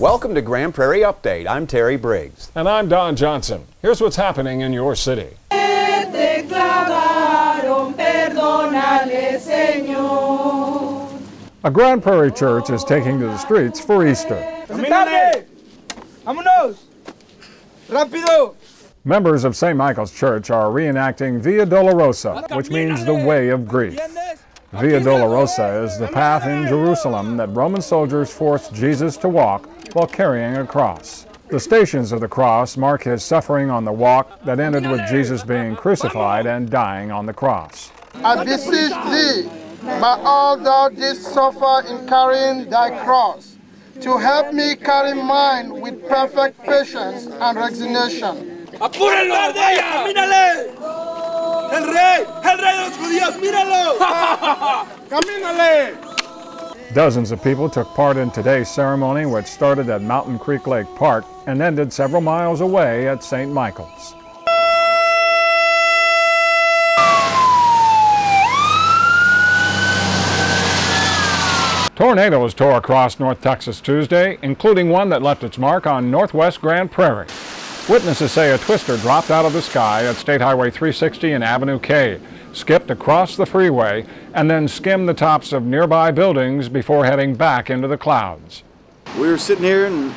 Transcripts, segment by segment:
Welcome to Grand Prairie Update. I'm Terry Briggs. And I'm Don Johnson. Here's what's happening in your city. A Grand Prairie church is taking to the streets for Easter. Members of St. Michael's Church are reenacting Via Dolorosa, which means the way of grief. Via Dolorosa is the path in Jerusalem that Roman soldiers forced Jesus to walk while carrying a cross. The Stations of the Cross mark his suffering on the walk that ended with Jesus being crucified and dying on the cross. I beseech thee, by all thou didst suffer in carrying thy cross, to help me carry mine with perfect patience and resignation. ¡Apúrenlo! ¡Vaya! ¡Camínale! ¡El rey de los judíos! ¡Míralo! ¡Camínale! Dozens of people took part in today's ceremony, which started at Mountain Creek Lake Park and ended several miles away at St. Michael's. Tornadoes tore across North Texas Tuesday, including one that left its mark on northwest Grand Prairie. Witnesses say a twister dropped out of the sky at State Highway 360 and Avenue K, skipped across the freeway, and then skimmed the tops of nearby buildings before heading back into the clouds. We were sitting here and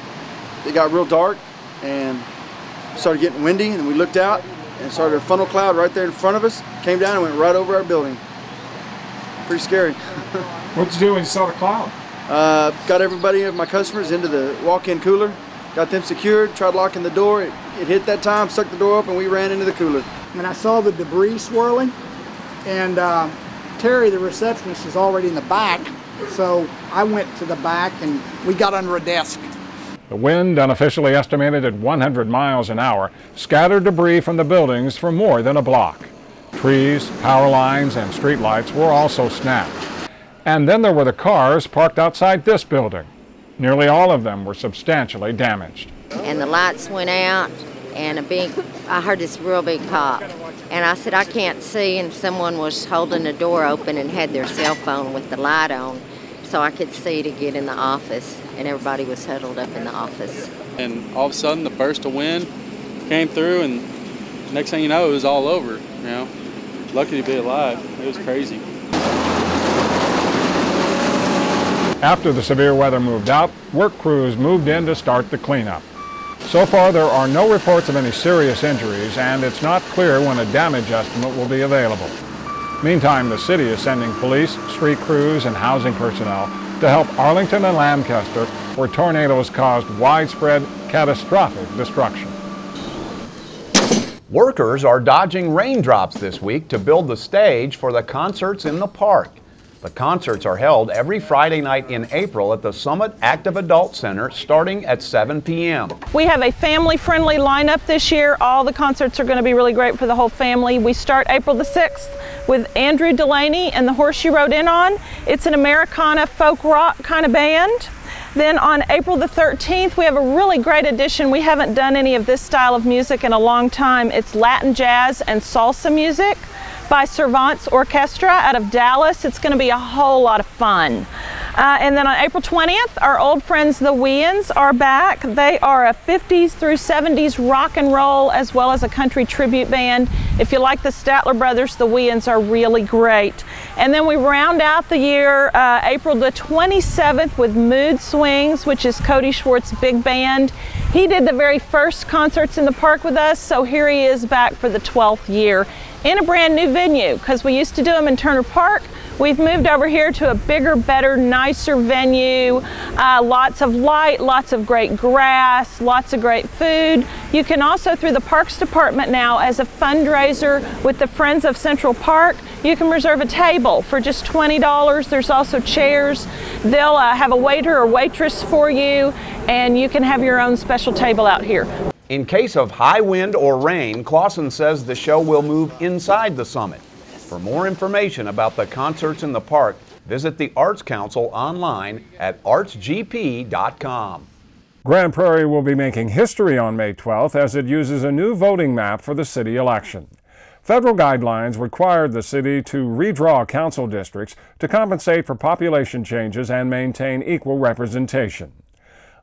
it got real dark and started getting windy, and we looked out and started a funnel cloud right there in front of us, came down and went right over our building. Pretty scary. What'd you do when you saw the cloud? Got everybody of my customers into the walk-in cooler, got them secured, tried locking the door. It hit that time, stuck the door open, we ran into the cooler. And I saw the debris swirling, and Terry, the receptionist, is already in the back, so I went to the back and we got under a desk. The wind, unofficially estimated at 100 miles an hour, scattered debris from the buildings for more than a block. Trees, power lines, and street lights were also snapped. And then there were the cars parked outside this building. Nearly all of them were substantially damaged. And the lights went out, and I heard this real big pop. And I said, I can't see, and someone was holding the door open and had their cell phone with the light on, so I could see to get in the office, and everybody was huddled up in the office. And all of a sudden, the burst of wind came through, and next thing you know, it was all over, you know. Lucky to be alive. It was crazy. After the severe weather moved out, work crews moved in to start the cleanup. So far, there are no reports of any serious injuries, and it's not clear when a damage estimate will be available. Meantime, the city is sending police, street crews, and housing personnel to help Arlington and Lancaster, where tornadoes caused widespread, catastrophic destruction. Workers are dodging raindrops this week to build the stage for the concerts in the park. The concerts are held every Friday night in April at the Summit Active Adult Center starting at 7 p.m. We have a family-friendly lineup this year. All the concerts are going to be really great for the whole family. We start April the 6th with Andrew Delaney and the Horse You Rode In On. It's an Americana folk rock kind of band. Then on April the 13th, we have a really great addition. We haven't done any of this style of music in a long time. It's Latin jazz and salsa music by Cervantes Orchestra out of Dallas. It's going to be a whole lot of fun. And then on April 20th, our old friends the Weans are back. They are a 50s through 70s rock and roll as well as a country tribute band. If you like the Statler Brothers, the Weans are really great. And then we round out the year April the 27th with Mood Swings, which is Cody Schwartz's big band. He did the very first concerts in the park with us, so here he is back for the 12th year in a brand new venue, because we used to do them in Turner Park. We've moved over here to a bigger, better, nicer venue. Lots of light, lots of great grass, lots of great food. You can also, through the Parks Department now, as a fundraiser with the Friends of Central Park, you can reserve a table for just $20. There's also chairs. They'll have a waiter or waitress for you, and you can have your own special table out here. In case of high wind or rain, CLAWSON says the show will move inside the summit. For more information about the concerts in the park, visit the Arts Council online at artsgp.com. Grand Prairie will be making history on May 12th as it uses a new voting map for the city election. Federal guidelines required the city to redraw council districts to compensate for population changes and maintain equal representation.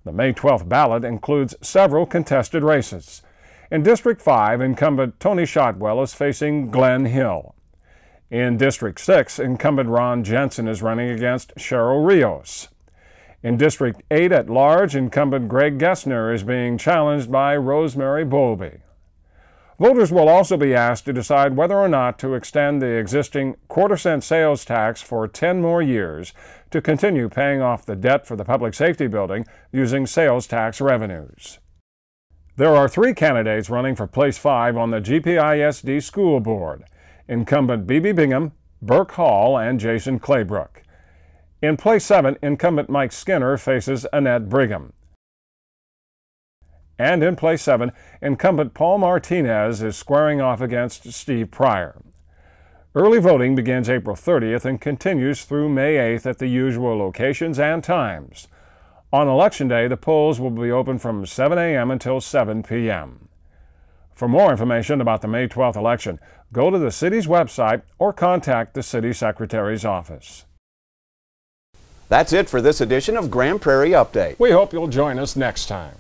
The May 12th ballot includes several contested races. In District 5, incumbent Tony Shotwell is facing Glenn Hill. In District 6, incumbent Ron Jensen is running against Cheryl Rios. In District 8 at large, incumbent Greg Gessner is being challenged by Rosemary Bowlby. Voters will also be asked to decide whether or not to extend the existing quarter-cent sales tax for 10 more years to continue paying off the debt for the public safety building using sales tax revenues. There are 3 candidates running for Place 5 on the GPISD School Board: incumbent B.B. Bingham, Burke Hall, and Jason Claybrook. In Place 7, incumbent Mike Skinner faces Annette Brigham. And in Place 7, incumbent Paul Martinez is squaring off against Steve Pryor. Early voting begins April 30th and continues through May 8th at the usual locations and times. On Election Day, the polls will be open from 7 a.m. until 7 p.m. For more information about the May 12th election, go to the city's website or contact the city secretary's office. That's it for this edition of Grand Prairie Update. We hope you'll join us next time.